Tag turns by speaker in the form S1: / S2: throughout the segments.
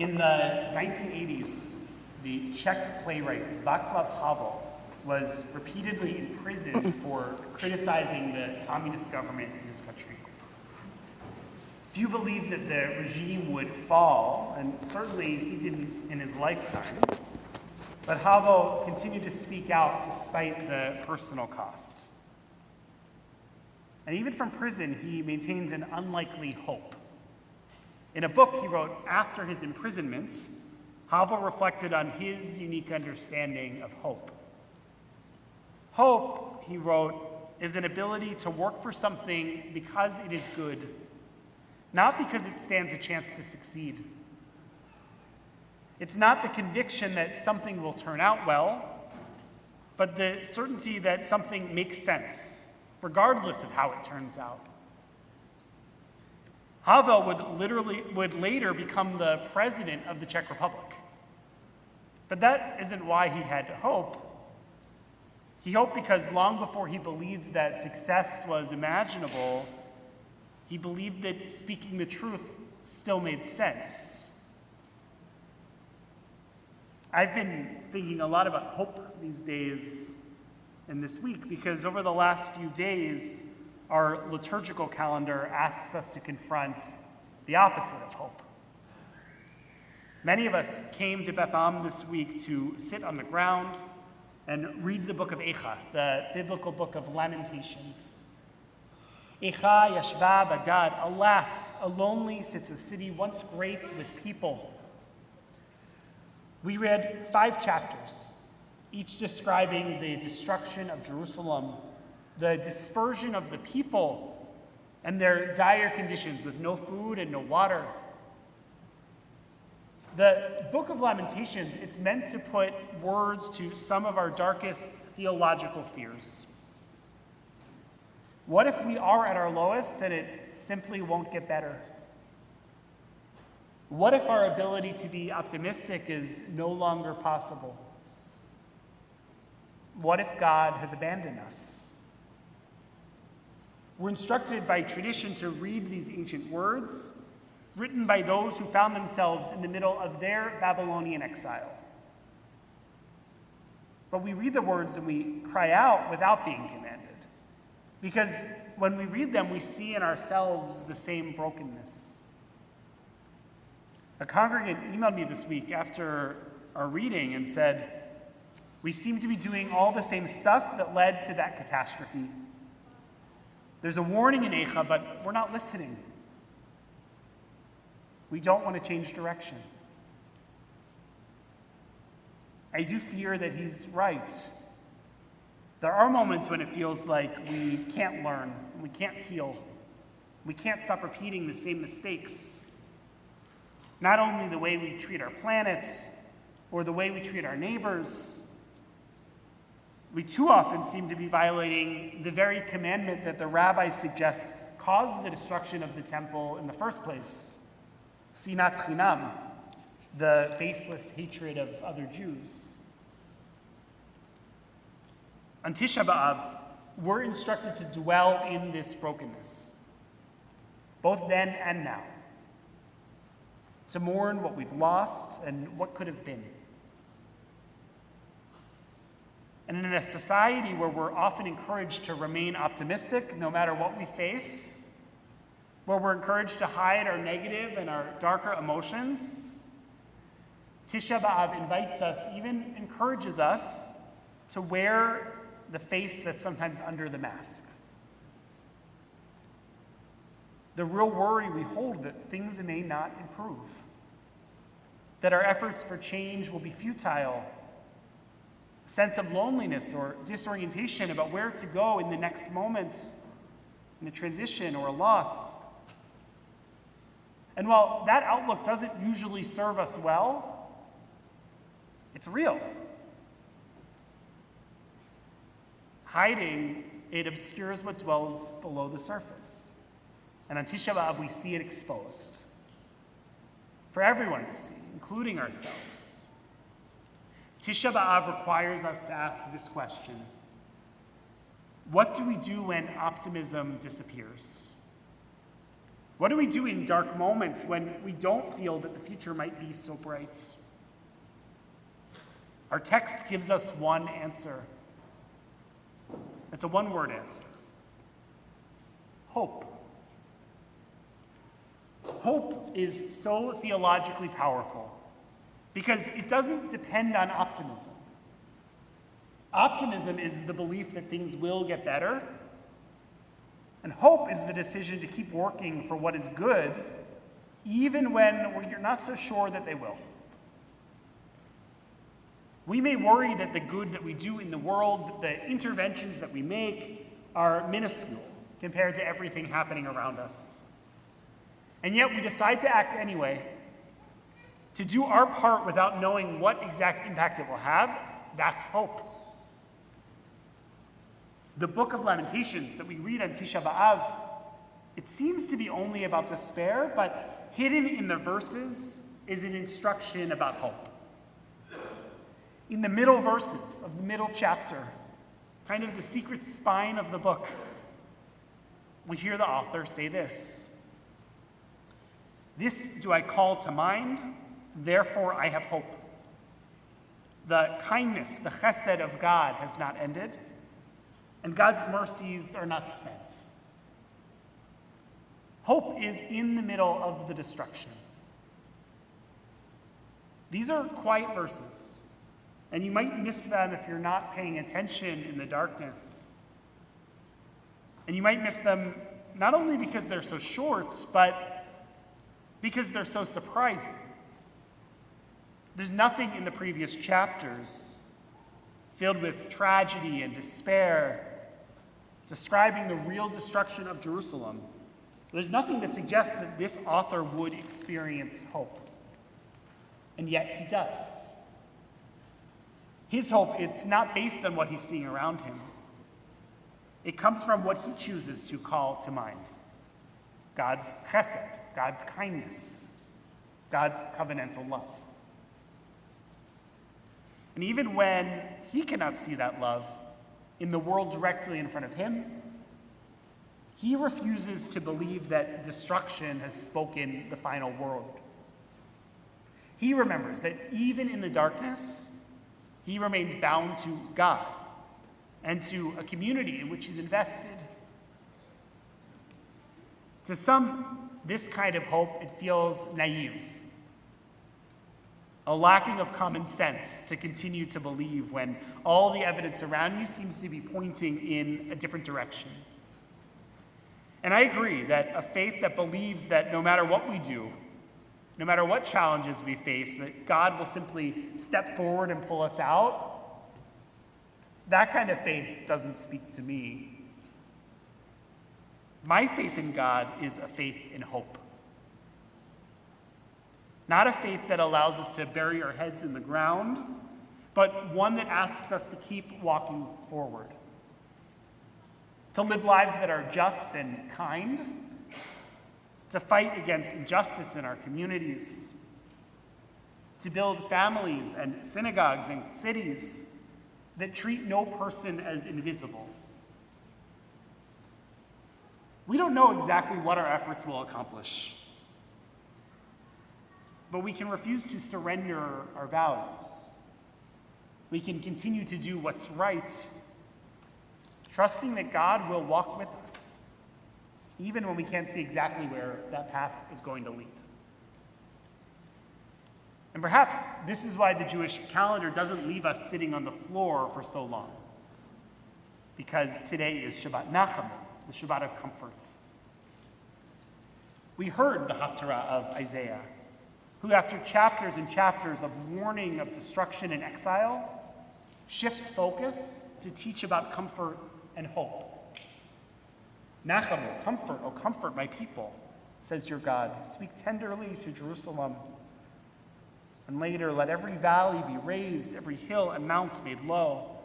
S1: In the 1980s, the Czech playwright Václav Havel was repeatedly imprisoned for criticizing the communist government in his country. Few believed that the regime would fall, and certainly he didn't in his lifetime. But Havel continued to speak out despite the personal cost. And even from prison, he maintained an unlikely hope. In a book he wrote after his imprisonment, Havel reflected on his unique understanding of hope. Hope, he wrote, is an ability to work for something because it is good, not because it stands a chance to succeed. It's not the conviction that something will turn out well, but the certainty that something makes sense, regardless of how it turns out. Havel would later become the president of the Czech Republic. But that isn't why he had hope. He hoped because long before he believed that success was imaginable, he believed that speaking the truth still made sense. I've been thinking a lot about hope these days and this week because over the last few days, our liturgical calendar asks us to confront the opposite of hope. Many of us came to Beth Am this week to sit on the ground and read the book of Eicha, the biblical book of Lamentations. Eicha yashva badad, alas, alonely sits a city once great with people. We read 5 chapters, each describing the destruction of Jerusalem, the dispersion of the people, and their dire conditions with no food and no water. The book of Lamentations, it's meant to put words to some of our darkest theological fears. What if we are at our lowest and it simply won't get better? What if our ability to be optimistic is no longer possible? What if God has abandoned us? We're instructed by tradition to read these ancient words, written by those who found themselves in the middle of their Babylonian exile. But we read the words and we cry out without being commanded. Because when we read them, we see in ourselves the same brokenness. A congregant emailed me this week after our reading and said, "We seem to be doing all the same stuff that led to that catastrophe. There's a warning in Eicha, but we're not listening. We don't want to change direction." I do fear that he's right. There are moments when it feels like we can't learn, we can't heal, we can't stop repeating the same mistakes. Not only the way we treat our planet or the way we treat our neighbors, we too often seem to be violating the very commandment that the rabbis suggest caused the destruction of the temple in the first place, sinat chinam, the baseless hatred of other Jews. On Tisha B'Av, we're instructed to dwell in this brokenness, both then and now, to mourn what we've lost and what could have been. And in a society where we're often encouraged to remain optimistic no matter what we face, where we're encouraged to hide our negative and our darker emotions, Tisha B'Av invites us, even encourages us, to wear the face that's sometimes under the mask. The real worry we hold that things may not improve, that our efforts for change will be futile, a sense of loneliness or disorientation about where to go in the next moment, in a transition or a loss. And while that outlook doesn't usually serve us well, it's real. Hiding, it obscures what dwells below the surface. And on Tisha B'Av, we see it exposed for everyone to see, including ourselves. Tisha B'Av requires us to ask this question: what do we do when optimism disappears? What do we do in dark moments when we don't feel that the future might be so bright? Our text gives us one answer. It's a one-word answer. Hope. Hope is so theologically powerful because it doesn't depend on optimism. Optimism is the belief that things will get better, and hope is the decision to keep working for what is good, even when you're not so sure that they will. We may worry that the good that we do in the world, the interventions that we make, are minuscule compared to everything happening around us. And yet we decide to act anyway, to do our part without knowing what exact impact it will have. That's hope. The book of Lamentations that we read on Tisha B'Av, it seems to be only about despair, but hidden in the verses is an instruction about hope. In the middle verses of the middle chapter, kind of the secret spine of the book, we hear the author say this: "This do I call to mind, therefore I have hope. The kindness, the chesed of God has not ended, and God's mercies are not spent." Hope is in the middle of the destruction. These are quiet verses, and you might miss them if you're not paying attention in the darkness. And you might miss them not only because they're so short, but because they're so surprising. There's nothing in the previous chapters filled with tragedy and despair, describing the real destruction of Jerusalem. There's nothing that suggests that this author would experience hope. And yet he does. His hope, it's not based on what he's seeing around him. It comes from what he chooses to call to mind: God's chesed, God's kindness, God's covenantal love. And even when he cannot see that love in the world directly in front of him, he refuses to believe that destruction has spoken the final word. He remembers that even in the darkness, he remains bound to God and to a community in which he's invested. To some, this kind of hope, it feels naive, a lacking of common sense to continue to believe when all the evidence around you seems to be pointing in a different direction. And I agree that a faith that believes that no matter what we do, no matter what challenges we face, that God will simply step forward and pull us out, that kind of faith doesn't speak to me. My faith in God is a faith in hope. Not a faith that allows us to bury our heads in the ground, but one that asks us to keep walking forward. To live lives that are just and kind, to fight against injustice in our communities, to build families and synagogues and cities that treat no person as invisible. We don't know exactly what our efforts will accomplish, but we can refuse to surrender our values. We can continue to do what's right, trusting that God will walk with us, even when we can't see exactly where that path is going to lead. And perhaps this is why the Jewish calendar doesn't leave us sitting on the floor for so long, because today is Shabbat Nachem, the Shabbat of comfort. We heard the Haftarah of Isaiah, who after chapters and chapters of warning of destruction and exile, shifts focus to teach about comfort and hope. Nachem, O comfort my people, says your God. Speak tenderly to Jerusalem. And later, let every valley be raised, every hill and mount made low.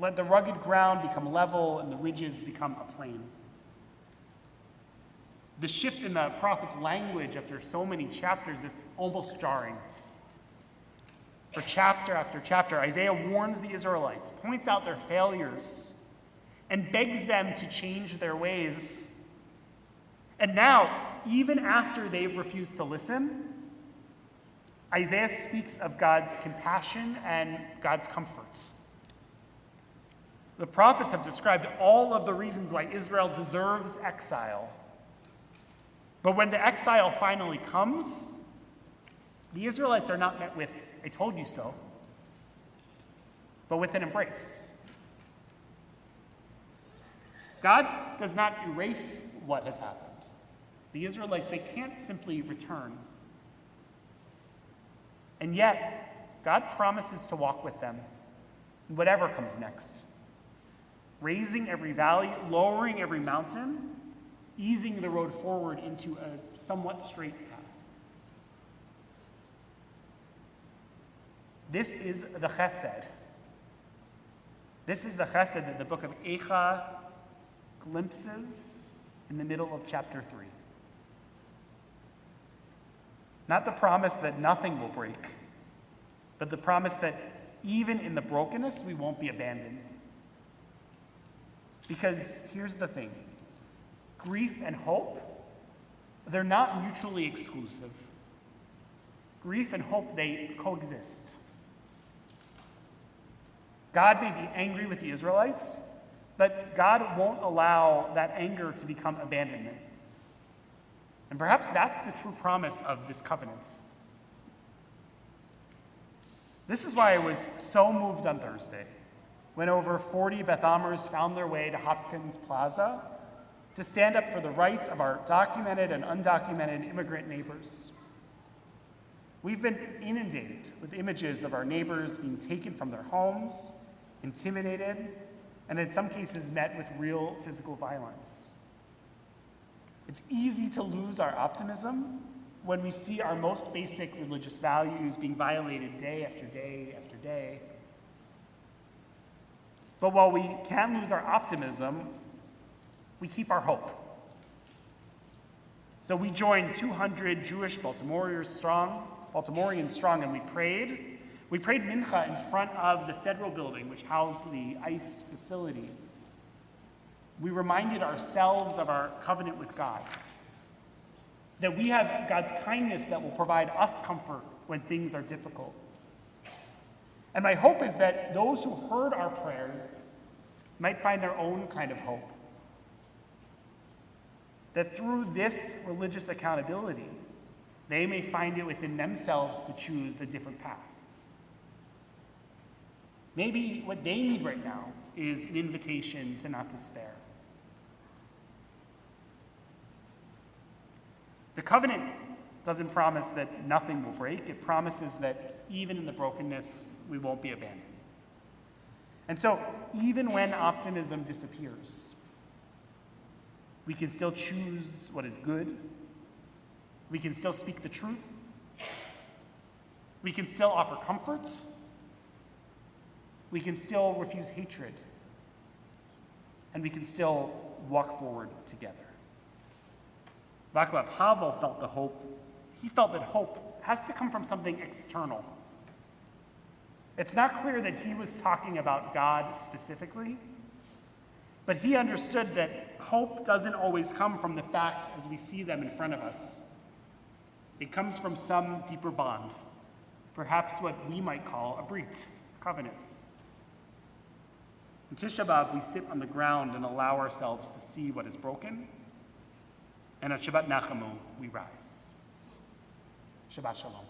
S1: Let the rugged ground become level and the ridges become a plain. The shift in the prophet's language after so many chapters, it's almost jarring. For chapter after chapter, Isaiah warns the Israelites, points out their failures, and begs them to change their ways. And now, even after they've refused to listen, Isaiah speaks of God's compassion and God's comfort. The prophets have described all of the reasons why Israel deserves exile. But when the exile finally comes, the Israelites are not met with, "I told you so," but with an embrace. God does not erase what has happened. The Israelites, they can't simply return. And yet, God promises to walk with them in whatever comes next, raising every valley, lowering every mountain, easing the road forward into a somewhat straight path. This is the chesed. This is the chesed that the book of Eicha glimpses in the middle of chapter 3. Not the promise that nothing will break, but the promise that even in the brokenness, we won't be abandoned. Because here's the thing. Grief and hope, they're not mutually exclusive. Grief and hope, they coexist. God may be angry with the Israelites, but God won't allow that anger to become abandonment. And perhaps that's the true promise of this covenant. This is why I was so moved on Thursday, when over 40 Beth Amers found their way to Hopkins Plaza to stand up for the rights of our documented and undocumented immigrant neighbors. We've been inundated with images of our neighbors being taken from their homes, intimidated, and in some cases met with real physical violence. It's easy to lose our optimism when we see our most basic religious values being violated day after day after day. But while we can lose our optimism, we keep our hope. So we joined 200 Jewish Baltimoreans strong, and we prayed. We prayed mincha in front of the federal building, which housed the ICE facility. We reminded ourselves of our covenant with God, that we have God's kindness that will provide us comfort when things are difficult. And my hope is that those who heard our prayers might find their own kind of hope. That through this religious accountability, they may find it within themselves to choose a different path. Maybe what they need right now is an invitation to not despair. The covenant doesn't promise that nothing will break. It promises that even in the brokenness, we won't be abandoned. And so, even when optimism disappears, we can still choose what is good. We can still speak the truth. We can still offer comfort. We can still refuse hatred. And we can still walk forward together. Václav Havel felt the hope. He felt that hope has to come from something external. It's not clear that he was talking about God specifically, but he understood that hope doesn't always come from the facts as we see them in front of us. It comes from some deeper bond, perhaps what we might call a brit, covenant. In Tisha B'Av, we sit on the ground and allow ourselves to see what is broken. And at Shabbat Nachamu, we rise. Shabbat Shalom.